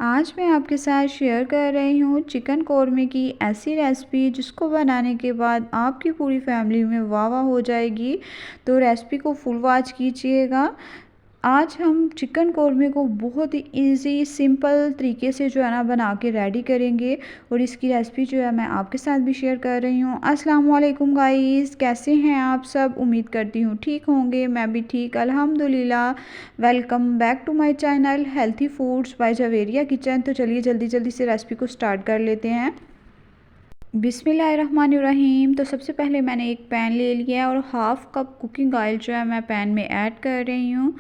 आज मैं आपके साथ शेयर कर रही हूँ चिकन कौरमे की ऐसी रेसिपी जिसको बनाने के बाद आपकी पूरी फैमिली में वाह वाह हो जाएगी। तो रेसिपी को फुल वॉच कीजिएगा। आज हम चिकन कौरमे को बहुत ही इजी सिंपल तरीके से जो है ना बना के रेडी करेंगे और इसकी रेसिपी जो है मैं आपके साथ भी शेयर कर रही हूँ। अस्सलाम वालेकुम गाइस, कैसे हैं आप सब? उम्मीद करती हूँ ठीक होंगे। मैं भी ठीक अल्हम्दुलिल्लाह। Welcome back to my channel healthy foods by Javeria kitchen. तो चलिए जल्दी जल्दी से रेसिपी को स्टार्ट कर लेते हैं। बिस्मिल्लाहिर्रहमानिर्रहीम। तो सबसे पहले मैंने एक पैन ले लिया है और हाफ़ कप कुकिंग ऑयल जो है मैं पैन में ऐड कर रही हूँ।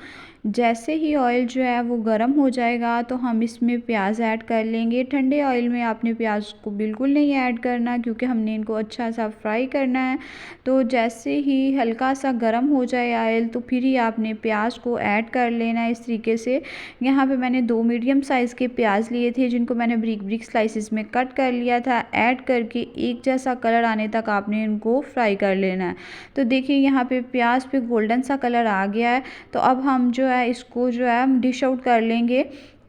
जैसे ही ऑयल जो है वो गर्म हो जाएगा तो हम इसमें प्याज ऐड कर लेंगे। ठंडे ऑयल में आपने प्याज को बिल्कुल नहीं ऐड करना क्योंकि हमने इनको अच्छा सा फ्राई करना है। तो जैसे ही हल्का सा गर्म हो जाए ऑयल तो फिर ही आपने प्याज को ऐड कर लेना है इस तरीके से। यहाँ पे मैंने 2 मीडियम साइज़ के प्याज लिए थे जिनको मैंने ब्रिक ब्रिक स्लाइसिस में कट कर लिया था। ऐड करके एक जैसा कलर आने तक आपने इनको फ्राई कर लेना है। तो देखिए यहाँ पे प्याज पे गोल्डन सा कलर आ गया है। तो अब हम जो है इसको जो है हम डिश आउट कर लेंगे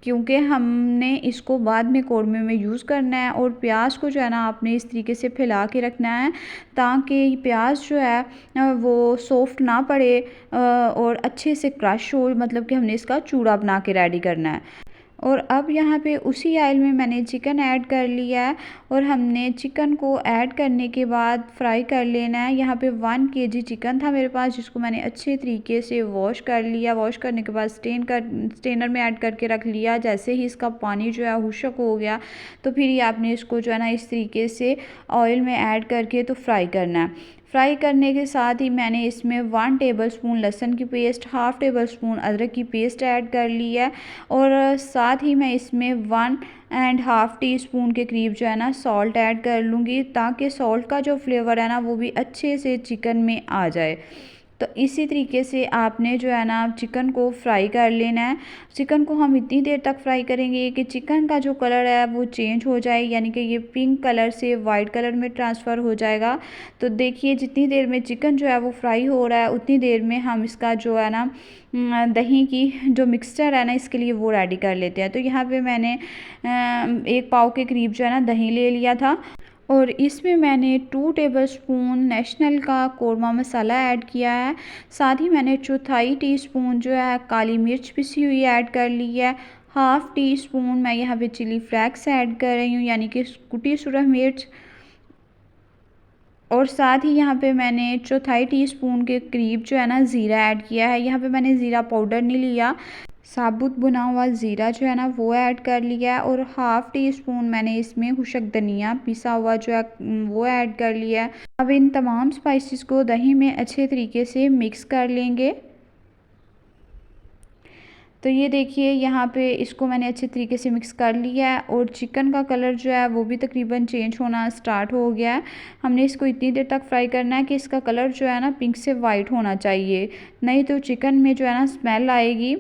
क्योंकि हमने इसको बाद में कौरमे में यूज़ करना है। और प्याज को जो है ना आपने इस तरीके से फैला के रखना है ताकि प्याज जो है वो सॉफ्ट ना पड़े और अच्छे से क्रश हो, मतलब कि हमने इसका चूड़ा बना के रेडी करना है। और अब यहाँ पे उसी ऑयल में मैंने चिकन ऐड कर लिया है और हमने चिकन को ऐड करने के बाद फ्राई कर लेना है। यहाँ पे 1 केजी चिकन था मेरे पास जिसको मैंने अच्छे तरीके से वॉश कर लिया। वॉश करने के बाद स्टेनर में ऐड करके रख लिया। जैसे ही इसका पानी जो है खुश्क हो गया तो फिर ही आपने इसको जो है ना इस तरीके से ऑयल में ऐड करके तो फ्राई करना है। फ्राई करने के साथ ही मैंने इसमें 1 टेबलस्पून लहसुन की पेस्ट, हाफ़ टेबलस्पून अदरक की पेस्ट ऐड कर ली है और साथ ही मैं इसमें 1 एंड हाफ़ टी स्पून के करीब जो है ना सॉल्ट ऐड कर लूँगी ताकि सॉल्ट का जो फ्लेवर है ना वो भी अच्छे से चिकन में आ जाए। तो इसी तरीके से आपने जो है ना चिकन को फ्राई कर लेना है। चिकन को हम इतनी देर तक फ्राई करेंगे कि चिकन का जो कलर है वो चेंज हो जाए, यानी कि ये पिंक कलर से वाइट कलर में ट्रांसफ़र हो जाएगा। तो देखिए जितनी देर में चिकन जो है वो फ्राई हो रहा है उतनी देर में हम इसका जो है ना दही की जो मिक्सचर है ना इसके लिए वो रेडी कर लेते हैं। तो यहाँ पे मैंने 1 पाव के करीब जो है ना दही ले लिया था और इसमें मैंने 2 टेबलस्पून नेशनल का कौरमा मसाला ऐड किया है। साथ ही मैंने 1/4 टीस्पून जो है काली मिर्च पिसी हुई ऐड कर ली है। हाफ़ टी स्पून मैं यहाँ पे चिली फ्लेक्स ऐड कर रही हूँ, यानी कि कुटी सुरख मिर्च। और साथ ही यहाँ पे मैंने 1/4 टीस्पून के करीब जो है ना ज़ीरा ऐड किया है। यहाँ पे मैंने ज़ीरा पाउडर नहीं लिया, साबुत भुना हुआ ज़ीरा जो है ना वो ऐड कर लिया है। और हाफ़ टी स्पून मैंने इसमें खुशक धनिया पिसा हुआ जो है वो ऐड कर लिया है। अब इन तमाम स्पाइसेस को दही में अच्छे तरीके से मिक्स कर लेंगे। तो ये देखिए यहाँ पे इसको मैंने अच्छे तरीके से मिक्स कर लिया है और चिकन का कलर जो है वो भी तकरीबन चेंज होना स्टार्ट हो गया है। हमने इसको इतनी देर तक फ्राई करना है कि इसका कलर जो है ना पिंक से वाइट होना चाहिए, नहीं तो चिकन में जो है ना स्मेल आएगी।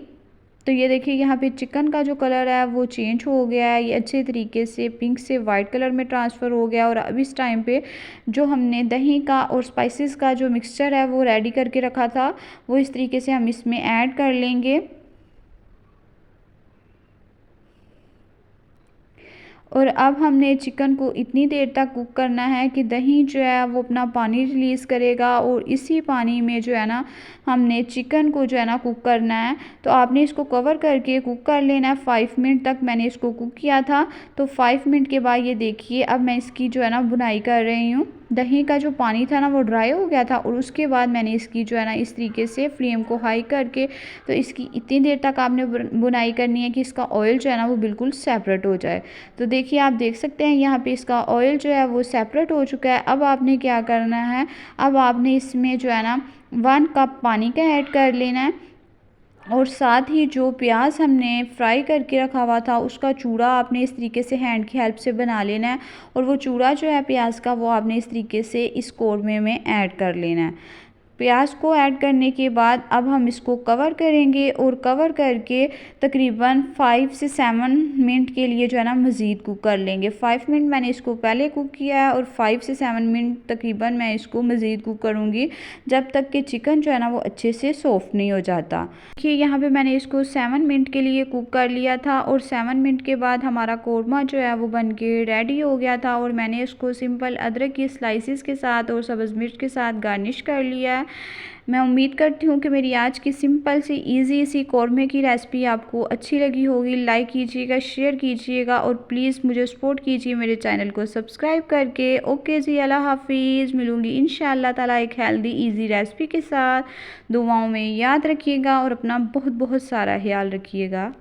तो ये देखिए यहाँ पे चिकन का जो कलर है वो चेंज हो गया है, ये अच्छे तरीके से पिंक से वाइट कलर में ट्रांसफ़र हो गया। और अब इस टाइम पे जो हमने दही का और स्पाइसेस का जो मिक्सचर है वो रेडी करके रखा था वो इस तरीके से हम इसमें ऐड कर लेंगे। और अब हमने चिकन को इतनी देर तक कुक करना है कि दही जो है वो अपना पानी रिलीज़ करेगा और इसी पानी में जो है ना हमने चिकन को जो है ना कुक करना है। तो आपने इसको कवर करके कुक कर लेना है। 5 मिनट तक मैंने इसको कुक किया था। तो 5 मिनट के बाद ये देखिए अब मैं इसकी जो है ना बुनाई कर रही हूँ। दही का जो पानी था ना वो ड्राई हो गया था और उसके बाद मैंने इसकी जो है ना इस तरीके से फ्लेम को हाई करके तो इसकी इतनी देर तक आपने बुनाई करनी है कि इसका ऑयल जो है ना वो बिल्कुल सेपरेट हो जाए। तो देखिए आप देख सकते हैं यहाँ पे इसका ऑयल जो है वो सेपरेट हो चुका है। अब आपने क्या करना है, अब आपने इसमें जो है ना 1 कप पानी का ऐड कर लेना है और साथ ही जो प्याज हमने फ्राई करके रखा हुआ था उसका चूड़ा आपने इस तरीके से हैंड की हेल्प से बना लेना है। और वो चूड़ा जो है प्याज का वो आपने इस तरीके से इस कौरमे में ऐड कर लेना है। प्याज को ऐड करने के बाद अब हम इसको कवर करेंगे और कवर करके तकरीबन 5 से 7 मिनट के लिए जो है ना मज़ीद कुक कर लेंगे। 5 मिनट मैंने इसको पहले कुक किया है और 5 से 7 मिनट तकरीबन मैं इसको मज़ीद कुक करूँगी जब तक कि चिकन जो है ना वो अच्छे से सॉफ्ट नहीं हो जाता। देखिए यहाँ पे मैंने इसको 7 मिनट के लिए कुक कर लिया था और 7 मिनट के बाद हमारा कोरमा जो है वो बन के रेडी हो गया था और मैंने इसको सिंपल अदरक की स्लाइसिस के साथ और सब्ज़ मिर्च के साथ गार्निश कर लिया है। मैं उम्मीद करती हूँ कि मेरी आज की सिंपल सी इजी सी कौरमे की रेसिपी आपको अच्छी लगी होगी। लाइक कीजिएगा, शेयर कीजिएगा और प्लीज़ मुझे सपोर्ट कीजिए मेरे चैनल को सब्सक्राइब करके। ओके जी, अल्लाह हाफिज़। मिलूँगी इंशाअल्लाह ताला एक हेल्दी इजी रेसिपी के साथ। दुआओं में याद रखिएगा और अपना बहुत बहुत सारा ख्याल रखिएगा।